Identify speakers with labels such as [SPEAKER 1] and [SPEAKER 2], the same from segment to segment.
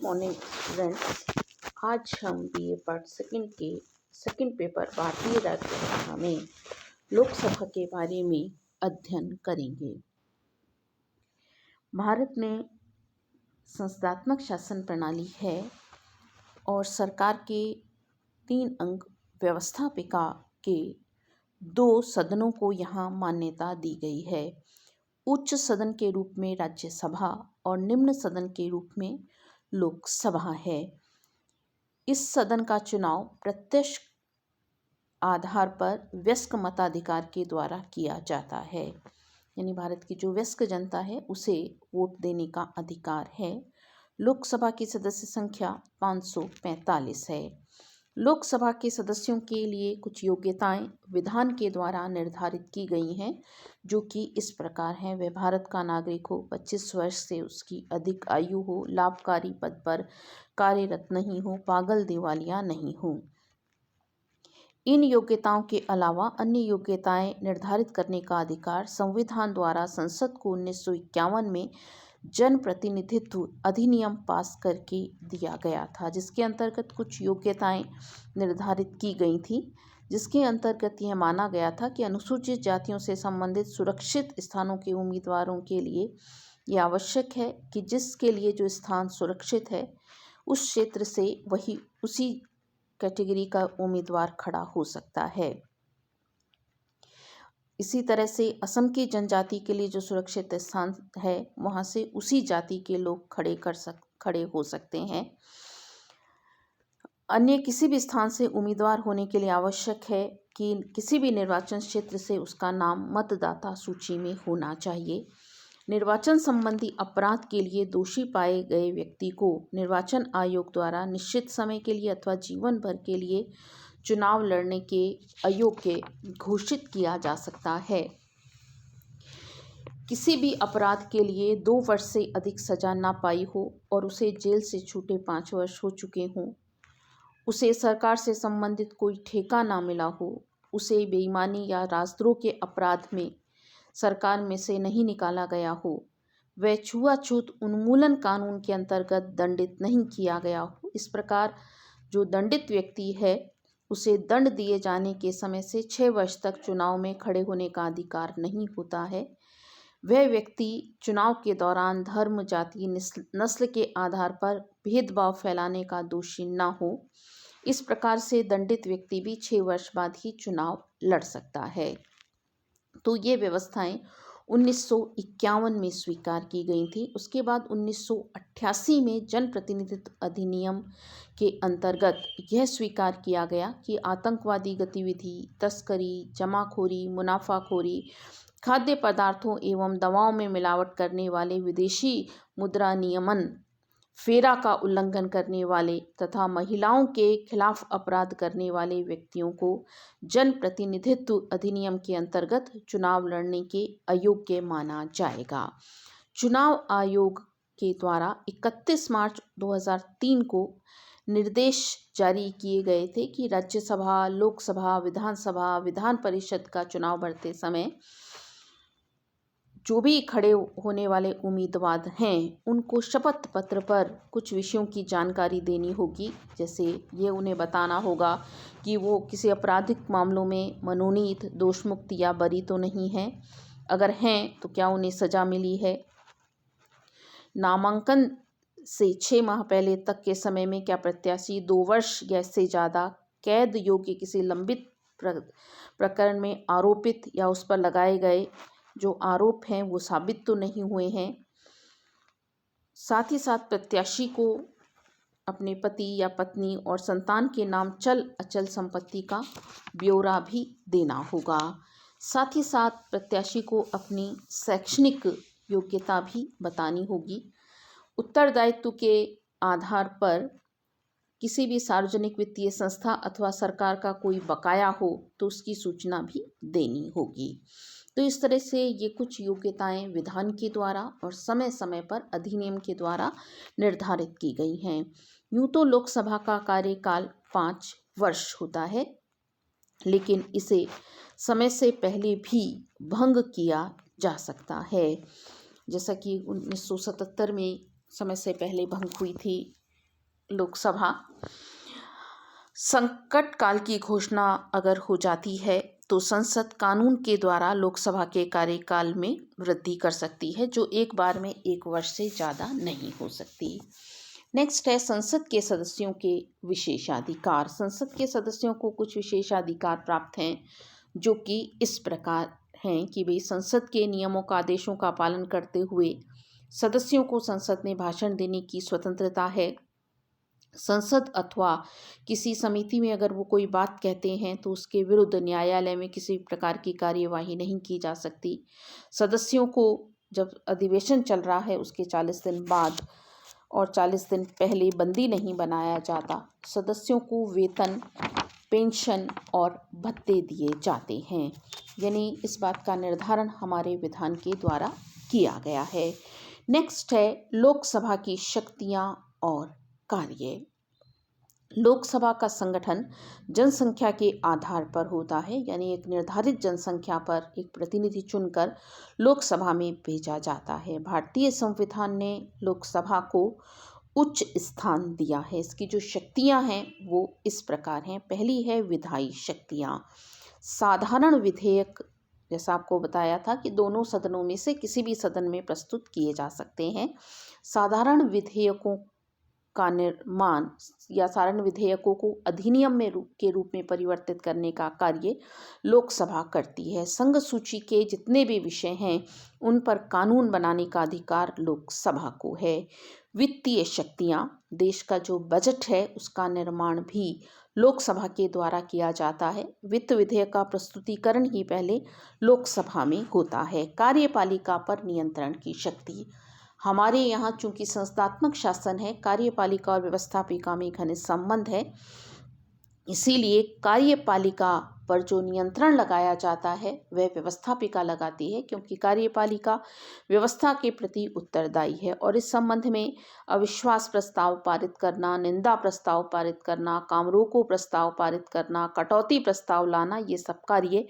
[SPEAKER 1] Morning friends. आज हम BA part second के सेकंड पेपर भारतीय राज्यसभा में लोकसभा के बारे में अध्ययन करेंगे। भारत में संस्थात्मक शासन प्रणाली है और सरकार के 3 अंग व्यवस्थापिका के 2 सदनों को यहाँ मान्यता दी गई है। उच्च सदन के रूप में राज्यसभा और निम्न सदन के रूप में लोकसभा है। इस सदन का चुनाव प्रत्यक्ष आधार पर वयस्क मताधिकार के द्वारा किया जाता है, यानी भारत की जो वयस्क जनता है उसे वोट देने का अधिकार है। लोकसभा की सदस्य संख्या 545 है। लोकसभा के सदस्यों के लिए कुछ योग्यताएं विधान के द्वारा निर्धारित की गई हैं, जो कि इस प्रकार हैं। वह भारत का नागरिक हो, 25 वर्ष से उसकी अधिक आयु हो, लाभकारी पद पर कार्यरत नहीं हो, पागल दिवालिया नहीं हो। इन योग्यताओं के अलावा अन्य योग्यताएं निर्धारित करने का अधिकार संविधान द्वारा संसद को 1951 में जन प्रतिनिधित्व अधिनियम पास करके दिया गया था, जिसके अंतर्गत कुछ योग्यताएं निर्धारित की गई थी, जिसके अंतर्गत यह माना गया था कि अनुसूचित जातियों से संबंधित सुरक्षित स्थानों के उम्मीदवारों के लिए यह आवश्यक है कि जिसके लिए जो स्थान सुरक्षित है उस क्षेत्र से वही उसी कैटेगरी का उम्मीदवार खड़ा हो सकता है। इसी तरह से असम की जनजाति के लिए जो सुरक्षित स्थान है वहाँ से उसी जाति के लोग खड़े हो सकते हैं। अन्य किसी भी स्थान से उम्मीदवार होने के लिए आवश्यक है कि किसी भी निर्वाचन क्षेत्र से उसका नाम मतदाता सूची में होना चाहिए। निर्वाचन संबंधी अपराध के लिए दोषी पाए गए व्यक्ति को निर्वाचन आयोग द्वारा निश्चित समय के लिए अथवा जीवन भर के लिए चुनाव लड़ने के अयोग्य घोषित किया जा सकता है। किसी भी अपराध के लिए 2 वर्ष से अधिक सजा ना पाई हो और उसे जेल से छूटे 5 वर्ष हो चुके हों, उसे सरकार से संबंधित कोई ठेका ना मिला हो, उसे बेईमानी या राजद्रोह के अपराध में सरकार में से नहीं निकाला गया हो, वह छुआछूत उन्मूलन कानून के अंतर्गत दंडित नहीं किया गया हो। इस प्रकार जो दंडित व्यक्ति है उसे दंड दिए जाने के समय से 6 वर्ष तक चुनाव में खड़े होने का अधिकार नहीं होता है। वह व्यक्ति चुनाव के दौरान धर्म, जाति, नस्ल के आधार पर भेदभाव फैलाने का दोषी न हो। इस प्रकार से दंडित व्यक्ति भी 6 वर्ष बाद ही चुनाव लड़ सकता है। तो ये व्यवस्थाएं 1951 में स्वीकार की गई थी। उसके बाद 1988 में जन प्रतिनिधित्व अधिनियम के अंतर्गत यह स्वीकार किया गया कि आतंकवादी गतिविधि, तस्करी, जमाखोरी, मुनाफाखोरी, खाद्य पदार्थों एवं दवाओं में मिलावट करने वाले, विदेशी मुद्रा नियमन फेरा का उल्लंघन करने वाले तथा महिलाओं के खिलाफ अपराध करने वाले व्यक्तियों को जन प्रतिनिधित्व अधिनियम के अंतर्गत चुनाव लड़ने के अयोग्य माना जाएगा। चुनाव आयोग के द्वारा 31 मार्च 2003 को निर्देश जारी किए गए थे कि राज्यसभा, लोकसभा, विधानसभा, विधान परिषद का चुनाव लड़ते समय जो भी खड़े होने वाले उम्मीदवार हैं उनको शपथ पत्र पर कुछ विषयों की जानकारी देनी होगी। जैसे ये उन्हें बताना होगा कि वो किसी आपराधिक मामलों में मनोनीत, दोषमुक्त या बरी तो नहीं हैं। अगर हैं तो क्या उन्हें सजा मिली है। नामांकन से 6 माह पहले तक के समय में क्या प्रत्याशी 2 वर्ष या इससे ज़्यादा कैद योग्य किसी लंबित प्रकरण में आरोपित या उस पर लगाए गए जो आरोप हैं वो साबित तो नहीं हुए हैं। साथ ही साथ प्रत्याशी को अपने पति या पत्नी और संतान के नाम चल अचल संपत्ति का ब्यौरा भी देना होगा। साथ ही साथ प्रत्याशी को अपनी शैक्षणिक योग्यता भी बतानी होगी। उत्तरदायित्व के आधार पर किसी भी सार्वजनिक वित्तीय संस्था अथवा सरकार का कोई बकाया हो तो उसकी सूचना भी देनी होगी। तो इस तरह से ये कुछ योग्यताएं विधान के द्वारा और समय समय पर अधिनियम के द्वारा निर्धारित की गई हैं। यूँ तो लोकसभा का कार्यकाल 5 वर्ष होता है, लेकिन इसे समय से पहले भी भंग किया जा सकता है। जैसा कि 1977 में समय से पहले भंग हुई थी, लोकसभा संकट काल की घोषणा अगर हो जाती है तो संसद कानून के द्वारा लोकसभा के कार्यकाल में वृद्धि कर सकती है, जो एक बार में 1 वर्ष से ज़्यादा नहीं हो सकती। नेक्स्ट है संसद के सदस्यों के विशेषाधिकार। संसद के सदस्यों को कुछ विशेषाधिकार प्राप्त हैं, जो कि इस प्रकार हैं कि भाई संसद के नियमों का आदेशों का पालन करते हुए सदस्यों को संसद में भाषण देने की स्वतंत्रता है। संसद अथवा किसी समिति में अगर वो कोई बात कहते हैं तो उसके विरुद्ध न्यायालय में किसी प्रकार की कार्यवाही नहीं की जा सकती। सदस्यों को जब अधिवेशन चल रहा है उसके 40 दिन बाद और 40 दिन पहले बंदी नहीं बनाया जाता। सदस्यों को वेतन, पेंशन और भत्ते दिए जाते हैं, यानी इस बात का निर्धारण हमारे विधान के द्वारा किया गया है। नेक्स्ट है लोकसभा की शक्तियां और कार्य। लोकसभा का संगठन जनसंख्या के आधार पर होता है, यानी एक निर्धारित जनसंख्या पर एक प्रतिनिधि चुनकर लोकसभा में भेजा जाता है। भारतीय संविधान ने लोकसभा को उच्च स्थान दिया है। इसकी जो शक्तियां हैं वो इस प्रकार हैं। पहली है विधायी शक्तियां। साधारण विधेयक, जैसा आपको बताया था कि दोनों सदनों में से किसी भी सदन में प्रस्तुत किए जा सकते हैं। साधारण विधेयकों का निर्माण या साधारण विधेयकों को अधिनियम के रूप में परिवर्तित करने का कार्य लोकसभा करती है। संघ सूची के जितने भी विषय हैं उन पर कानून बनाने का अधिकार लोकसभा को है। वित्तीय शक्तियां, देश का जो बजट है उसका निर्माण भी लोकसभा के द्वारा किया जाता है। वित्त विधेयक का प्रस्तुतिकरण ही पहले लोकसभा में होता है। कार्यपालिका पर नियंत्रण की शक्ति, हमारे यहाँ चूंकि संस्थात्मक शासन है, कार्यपालिका और व्यवस्थापिका में घनिष्ठ संबंध है, इसीलिए कार्यपालिका पर जो नियंत्रण लगाया जाता है वह व्यवस्थापिका लगाती है, क्योंकि कार्यपालिका व्यवस्था के प्रति उत्तरदायी है। और इस संबंध में अविश्वास प्रस्ताव पारित करना, निंदा प्रस्ताव पारित करना, काम रोको प्रस्ताव पारित करना, कटौती प्रस्ताव लाना, ये सब कार्य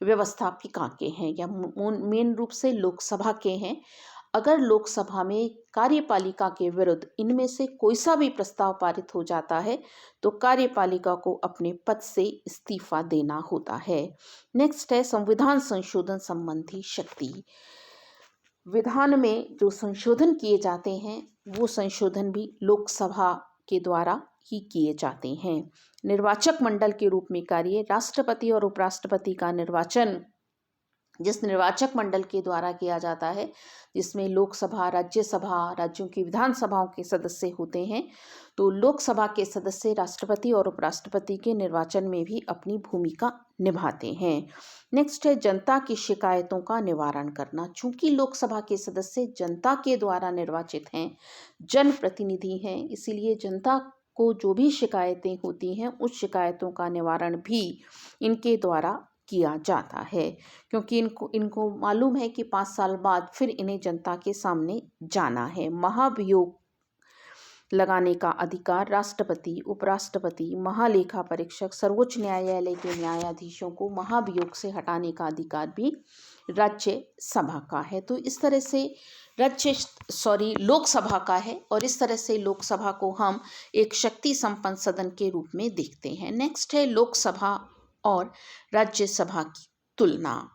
[SPEAKER 1] व्यवस्थापिका के हैं या मेन रूप से लोकसभा के हैं। अगर लोकसभा में कार्यपालिका के विरुद्ध इनमें से कोई सा भी प्रस्ताव पारित हो जाता है तो कार्यपालिका को अपने पद से इस्तीफा देना होता है। नेक्स्ट है संविधान संशोधन संबंधी शक्ति। विधान में जो संशोधन किए जाते हैं वो संशोधन भी लोकसभा के द्वारा ही किए जाते हैं। निर्वाचक मंडल के रूप में कार्य, राष्ट्रपति और उपराष्ट्रपति का निर्वाचन जिस निर्वाचक मंडल के द्वारा किया जाता है, जिसमें लोकसभा, राज्यसभा, राज्यों की विधानसभाओं के सदस्य होते हैं, तो लोकसभा के सदस्य राष्ट्रपति और उपराष्ट्रपति के निर्वाचन में भी अपनी भूमिका निभाते हैं। नेक्स्ट है जनता की शिकायतों का निवारण करना। चूंकि लोकसभा के सदस्य जनता के द्वारा निर्वाचित हैं, जनप्रतिनिधि हैं, इसीलिए जनता को जो भी शिकायतें होती हैं उस शिकायतों का निवारण भी इनके द्वारा किया जाता है, क्योंकि इनको मालूम है कि 5 साल बाद फिर इन्हें जनता के सामने जाना है। महाभियोग लगाने का अधिकार राष्ट्रपति, उपराष्ट्रपति, महालेखा परीक्षक, सर्वोच्च न्यायालय के न्यायाधीशों को महाभियोग से हटाने का अधिकार भी राज्यसभा का है। तो इस तरह से लोकसभा का है, और इस तरह से लोकसभा को हम एक शक्ति संपन्न सदन के रूप में देखते हैं। नेक्स्ट है लोकसभा और राज्यसभा की तुलना।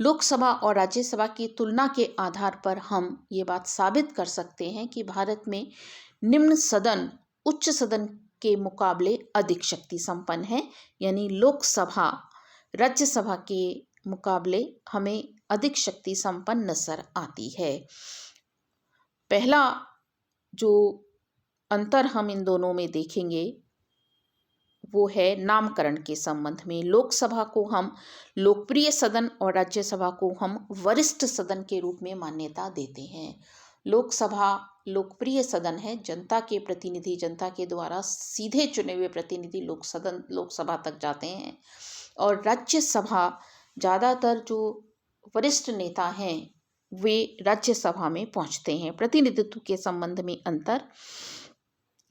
[SPEAKER 1] लोकसभा और राज्यसभा की तुलना के आधार पर हम ये बात साबित कर सकते हैं कि भारत में निम्न सदन उच्च सदन के मुकाबले अधिक शक्ति संपन्न है, यानी लोकसभा राज्यसभा के मुकाबले हमें अधिक शक्ति संपन्न नजर आती है। पहला जो अंतर हम इन दोनों में देखेंगे वो है नामकरण के संबंध में। लोकसभा को हम लोकप्रिय सदन और राज्यसभा को हम वरिष्ठ सदन के रूप में मान्यता देते हैं। लोकसभा लोकप्रिय सदन है, जनता के प्रतिनिधि, जनता के द्वारा सीधे चुने हुए प्रतिनिधि लोकसभा तक जाते हैं, और राज्यसभा ज़्यादातर जो वरिष्ठ नेता हैं वे राज्यसभा में पहुंचते हैं। प्रतिनिधित्व के संबंध में अंतर,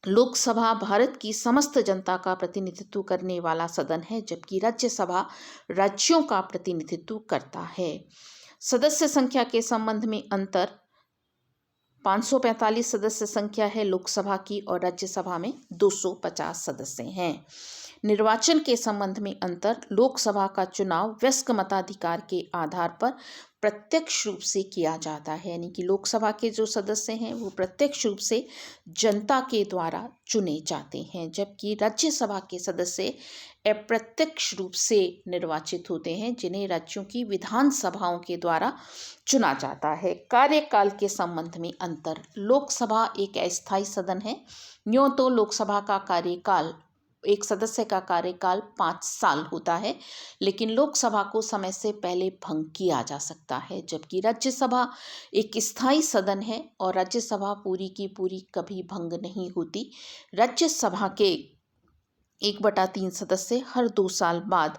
[SPEAKER 1] लोकसभा भारत की समस्त जनता का प्रतिनिधित्व करने वाला सदन है, जबकि राज्यसभा राज्यों का प्रतिनिधित्व करता है। सदस्य संख्या के संबंध में अंतर, 545 सदस्य संख्या है लोकसभा की और राज्यसभा में 250 सदस्य हैं। निर्वाचन के संबंध में अंतर, लोकसभा का चुनाव वयस्क मताधिकार के आधार पर प्रत्यक्ष रूप से किया जाता है, यानी कि लोकसभा के जो सदस्य हैं वो प्रत्यक्ष रूप से जनता के द्वारा चुने जाते हैं, जबकि राज्यसभा के सदस्य अप्रत्यक्ष रूप से निर्वाचित होते हैं, जिन्हें राज्यों की विधानसभाओं के द्वारा चुना जाता है। कार्यकाल के संबंध में अंतर, लोकसभा एक अस्थायी सदन है। यूँ तो लोकसभा का कार्यकाल, एक सदस्य का कार्यकाल 5 साल होता है, लेकिन लोकसभा को समय से पहले भंग किया जा सकता है, जबकि राज्यसभा एक स्थायी सदन है और राज्यसभा पूरी की पूरी कभी भंग नहीं होती। राज्यसभा के 1/3 सदस्य हर 2 साल बाद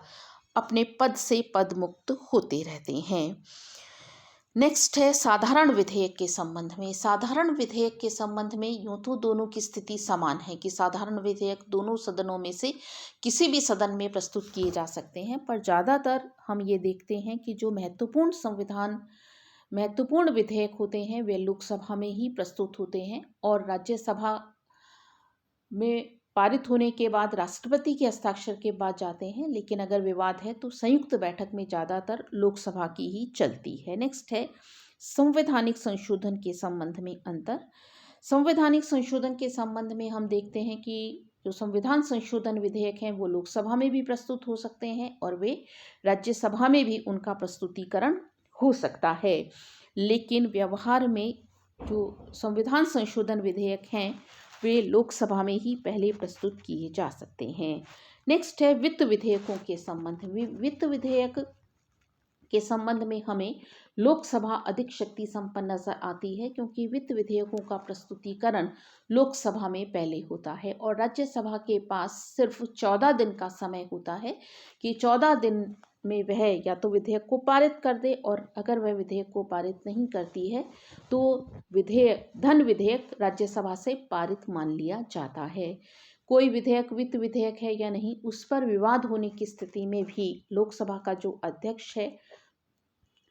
[SPEAKER 1] अपने पद से पदमुक्त होते रहते हैं। नेक्स्ट है साधारण विधेयक के संबंध में। साधारण विधेयक के संबंध में यूँ तो दोनों की स्थिति समान है कि साधारण विधेयक दोनों सदनों में से किसी भी सदन में प्रस्तुत किए जा सकते हैं, पर ज़्यादातर हम ये देखते हैं कि जो महत्वपूर्ण विधेयक होते हैं वे लोकसभा में ही प्रस्तुत होते हैं और राज्यसभा में पारित होने के बाद राष्ट्रपति के हस्ताक्षर के बाद जाते हैं, लेकिन अगर विवाद है तो संयुक्त बैठक में ज़्यादातर लोकसभा की ही चलती है। नेक्स्ट है संवैधानिक संशोधन के संबंध में अंतर। संवैधानिक संशोधन के संबंध में हम देखते हैं कि जो संविधान संशोधन विधेयक हैं वो लोकसभा में भी प्रस्तुत हो सकते हैं और वे राज्यसभा में भी उनका प्रस्तुतिकरण हो सकता है, लेकिन व्यवहार में जो संविधान संशोधन विधेयक हैं वे लोकसभा में ही पहले प्रस्तुत किए जा सकते हैं। नेक्स्ट है वित्त विधेयकों के संबंध में। वित्त विधेयक के संबंध में हमें लोकसभा अधिक शक्ति संपन्न नजर आती है, क्योंकि वित्त विधेयकों का प्रस्तुतिकरण लोकसभा में पहले होता है और राज्यसभा के पास सिर्फ 14 दिन का समय होता है कि 14 दिन में वह या तो विधेयक को पारित कर दे, और अगर वह विधेयक को पारित नहीं करती है तो धन विधेयक राज्यसभा से पारित मान लिया जाता है। कोई विधेयक वित्त विधेयक है या नहीं, उस पर विवाद होने की स्थिति में भी लोकसभा का जो अध्यक्ष है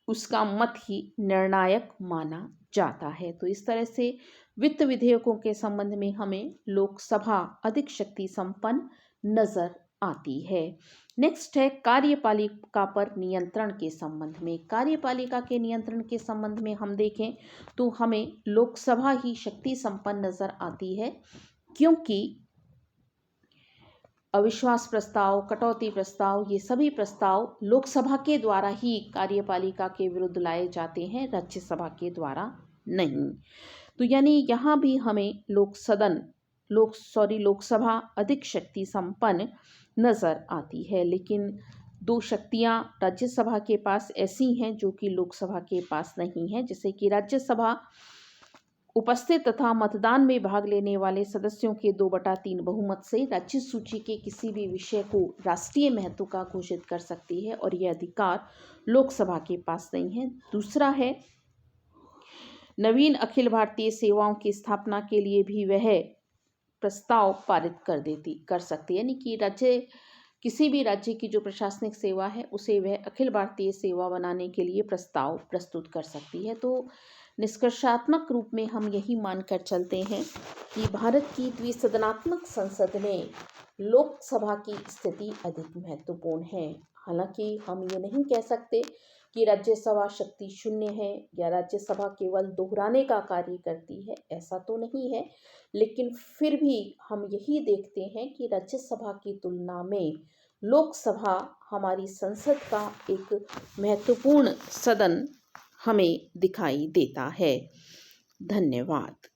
[SPEAKER 1] उसका मत ही निर्णायक माना जाता है। तो इस तरह से वित्त विधेयकों के संबंध में हमें लोकसभा अधिक शक्ति संपन्न नजर आती है। नेक्स्ट है कार्यपालिका पर नियंत्रण के संबंध में। कार्यपालिका के नियंत्रण के संबंध में हम देखें तो हमें लोकसभा ही शक्ति संपन्न नजर आती है, क्योंकि अविश्वास प्रस्ताव, कटौती प्रस्ताव, ये सभी प्रस्ताव लोकसभा के द्वारा ही कार्यपालिका के विरुद्ध लाए जाते हैं, राज्यसभा के द्वारा नहीं। तो यानी यहाँ भी हमें लोकसभा अधिक शक्ति संपन्न नजर आती है, लेकिन 2 शक्तियाँ राज्यसभा के पास ऐसी हैं जो कि लोकसभा के पास नहीं है, जैसे कि राज्यसभा उपस्थित तथा मतदान में भाग लेने वाले सदस्यों के 2/3 बहुमत से राज्य सूची के किसी भी विषय को राष्ट्रीय महत्व का घोषित कर सकती है, और यह अधिकार लोकसभा के पास नहीं है। दूसरा है नवीन अखिल भारतीय सेवाओं की स्थापना के लिए भी वह प्रस्ताव पारित कर सकती है, यानी कि किसी भी राज्य की जो प्रशासनिक सेवा है उसे वह अखिल भारतीय सेवा बनाने के लिए प्रस्ताव प्रस्तुत कर सकती है। तो निष्कर्षात्मक रूप में हम यही मानकर चलते हैं कि भारत की द्विसदनात्मक संसद में लोकसभा की स्थिति अधिक महत्वपूर्ण है। हालांकि हम ये नहीं कह सकते कि राज्यसभा शक्ति शून्य है या राज्यसभा केवल दोहराने का कार्य करती है, ऐसा तो नहीं है, लेकिन फिर भी हम यही देखते हैं कि राज्यसभा की तुलना में लोकसभा हमारी संसद का एक महत्वपूर्ण सदन हमें दिखाई देता है। धन्यवाद।